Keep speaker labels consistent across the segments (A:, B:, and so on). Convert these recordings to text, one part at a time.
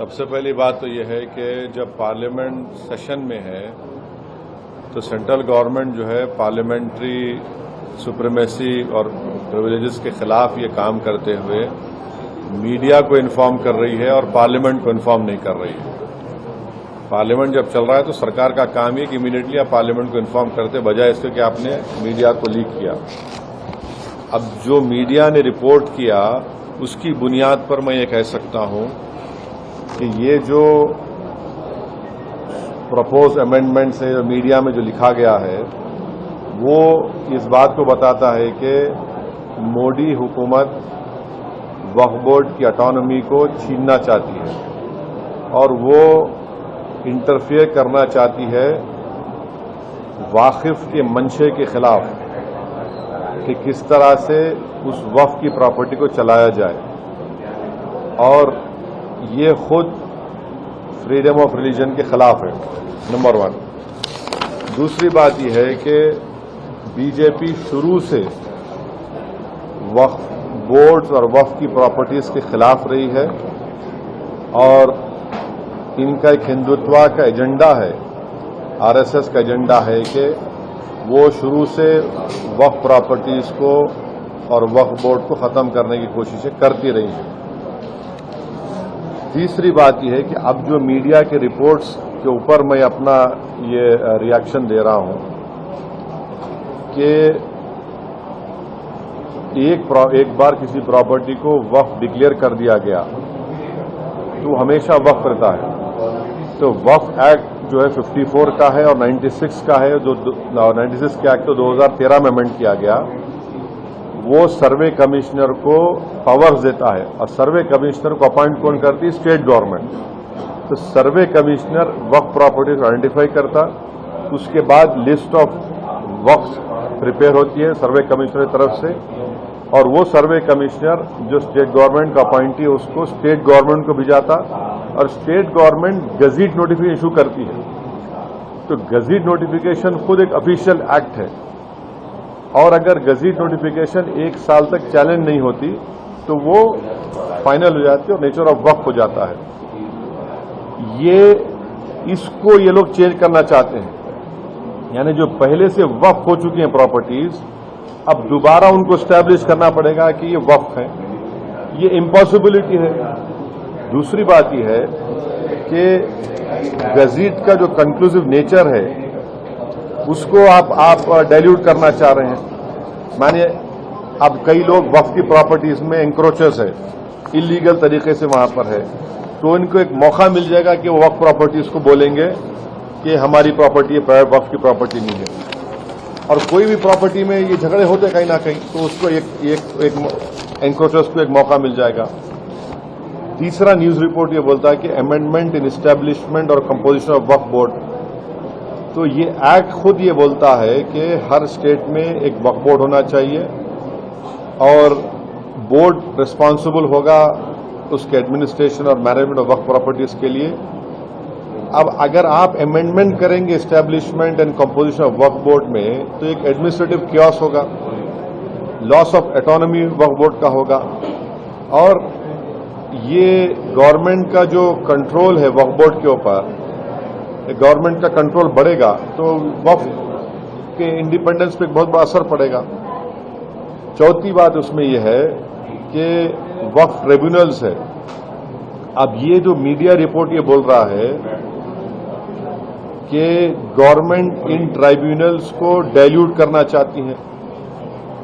A: سب سے پہلی بات تو یہ ہے کہ جب پارلیمنٹ سیشن میں ہے تو سینٹرل گورنمنٹ جو ہے پارلیمنٹری سپریمیسی اور پریویلیجز کے خلاف یہ کام کرتے ہوئے میڈیا کو انفارم کر رہی ہے اور پارلیمنٹ کو انفارم نہیں کر رہی ہے۔ پارلیمنٹ جب چل رہا ہے تو سرکار کا کام یہ کہ امیڈیٹلی آپ پارلیمنٹ کو انفارم کرتے بجائے اس کے کہ آپ نے میڈیا کو لیک کیا۔ اب جو میڈیا نے رپورٹ کیا اس کی بنیاد پر میں یہ کہہ سکتا ہوں کہ یہ جو پرپوز امینڈمنٹ سے میڈیا میں جو لکھا گیا ہے وہ اس بات کو بتاتا ہے کہ مودی حکومت وقف بورڈ کی اٹانومی کو چھیننا چاہتی ہے اور وہ انٹرفیئر کرنا چاہتی ہے واقف کے منشے کے خلاف کہ کس طرح سے اس وقف کی پراپرٹی کو چلایا جائے، اور یہ خود فریڈم آف ریلیجن کے خلاف ہے، نمبر 1۔ دوسری بات یہ ہے کہ بی جے پی شروع سے وقف بورڈز اور وقف کی پراپرٹیز کے خلاف رہی ہے، اور ان کا ایک ہندوتوا کا ایجنڈا ہے، آر ایس ایس کا ایجنڈا ہے کہ وہ شروع سے وقف پراپرٹیز کو اور وقف بورڈ کو ختم کرنے کی کوششیں کرتی رہی ہیں۔ تیسری بات یہ ہے کہ اب جو میڈیا کے رپورٹس کے اوپر میں اپنا یہ ریاکشن دے رہا ہوں کہ ایک بار کسی پراپرٹی کو وقف ڈکلیئر کر دیا گیا تو ہمیشہ وقف رہتا ہے۔ تو وقف ایکٹ جو ہے 54 کا ہے اور 96 کا ہے، جو 96 کا ایکٹ تو 2013 میں امینڈ کیا گیا، وہ سروے کمشنر کو پاورز دیتا ہے، اور سروے کمشنر کو اپوائنٹ کون کرتی ہے؟ State government. تو سروے کمشنر وقف پراپرٹیز آئیڈینٹیفائی کرتا، اس کے بعد لسٹ آف وقف پریپیئر ہوتی ہے سروے کمشنر کی طرف سے، اور وہ سروے کمشنر جو اسٹیٹ گورنمنٹ کا اپوائنٹی ہے اس کو اسٹیٹ گورنمنٹ کو بھیجاتا، اور state government gazette notification issue کرتی ہے۔ تو گزٹ نوٹیفکیشن خود ایک افیشیل ایکٹ ہے، اور اگر گزٹ نوٹیفکیشن 1 سال تک چیلنج نہیں ہوتی تو وہ فائنل ہو جاتی ہے اور نیچر آف وقف ہو جاتا ہے۔ اس کو یہ لوگ چینج کرنا چاہتے ہیں، یعنی جو پہلے سے وقف ہو چکی ہیں پراپرٹیز اب دوبارہ ان کو اسٹیبلش کرنا پڑے گا کہ یہ وقف ہیں، یہ امپاسبلٹی ہے۔ دوسری بات یہ ہے کہ گزٹ کا جو کنکلوسیو نیچر ہے اس کو آپ ڈائلیوٹ کرنا چاہ رہے ہیں۔ مانیے اب کئی لوگ وقف کی پراپرٹیز میں انکروچرز ہے، اللیگل طریقے سے وہاں پر ہے، تو ان کو ایک موقع مل جائے گا کہ وہ وقف پراپرٹیز کو بولیں گے کہ ہماری پراپرٹی وقف کی پراپرٹی نہیں ہے، اور کوئی بھی پراپرٹی میں یہ جھگڑے ہوتے کہیں نہ کہیں، تو اس کو ایک انکروچرز کو ایک موقع مل جائے گا۔ تیسرا نیوز رپورٹ یہ بولتا ہے کہ امینڈمنٹ ان اسٹیبلشمنٹ اور کمپوزیشن آف وقف بورڈ، تو یہ ایکٹ خود یہ بولتا ہے کہ ہر اسٹیٹ میں ایک وقف بورڈ ہونا چاہیے، اور بورڈ ریسپانسبل ہوگا اس کے ایڈمنسٹریشن اور مینجمنٹ آف وقف پراپرٹیز کے لیے۔ اب اگر آپ امینڈمنٹ کریں گے اسٹیبلشمنٹ اینڈ کمپوزیشن آف وقف بورڈ میں تو ایک ایڈمنسٹریٹو کیوس ہوگا، لاس آف اٹانومی وقف بورڈ کا ہوگا، اور یہ گورنمنٹ کا جو کنٹرول ہے وقف بورڈ کے اوپر، گورنمنٹ کا کنٹرول بڑھے گا تو وقف کے انڈیپینڈنس پہ بہت بڑا اثر پڑے گا۔ چوتھی بات اس میں یہ ہے کہ وقف ٹریبیونلز ہے۔ اب یہ جو میڈیا رپورٹ یہ بول رہا ہے کہ گورنمنٹ ان ٹرائیبیونلز کو ڈائلیوٹ کرنا چاہتی ہے،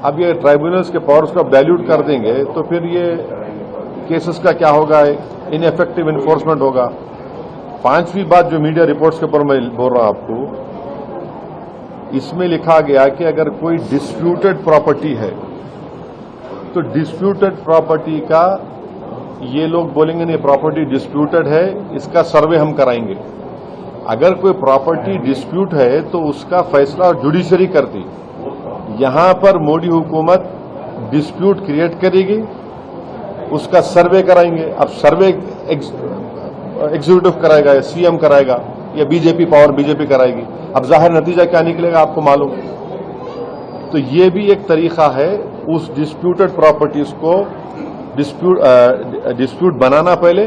A: اب یہ ٹرائیبیونلز کے پاورز کو اب ڈائلیوٹ کر دیں گے تو پھر یہ کیسز کا کیا ہوگا؟ ان ایفیکٹو انفورسمنٹ ہوگا۔ پانچویں بات جو میڈیا رپورٹس کے اوپر میں بول رہا ہوں آپ کو، اس میں لکھا گیا کہ اگر کوئی ڈسپیوٹڈ پراپرٹی ہے تو ڈسپیوٹڈ پراپرٹی کا یہ لوگ بولیں گے نہیں پراپرٹی ڈسپیوٹڈ ہے، اس کا سروے ہم کرائیں گے۔ اگر کوئی پراپرٹی ڈسپیوٹ ہے تو اس کا فیصلہ جوڈیشری کرتی، یہاں پر مودی حکومت ڈسپیوٹ کریٹ کرے گی، اس کا سروے کرائیں گے۔ اب سروے ایگزیکٹو کرائے گا یا سی ایم کرائے گا یا بی جے پی کرائے گی، اب ظاہر نتیجہ کیا نکلے گا آپ کو معلوم۔ تو یہ بھی ایک طریقہ ہے اس ڈسپیوٹڈ پراپرٹیز کو ڈسپیوٹ بنانا پہلے،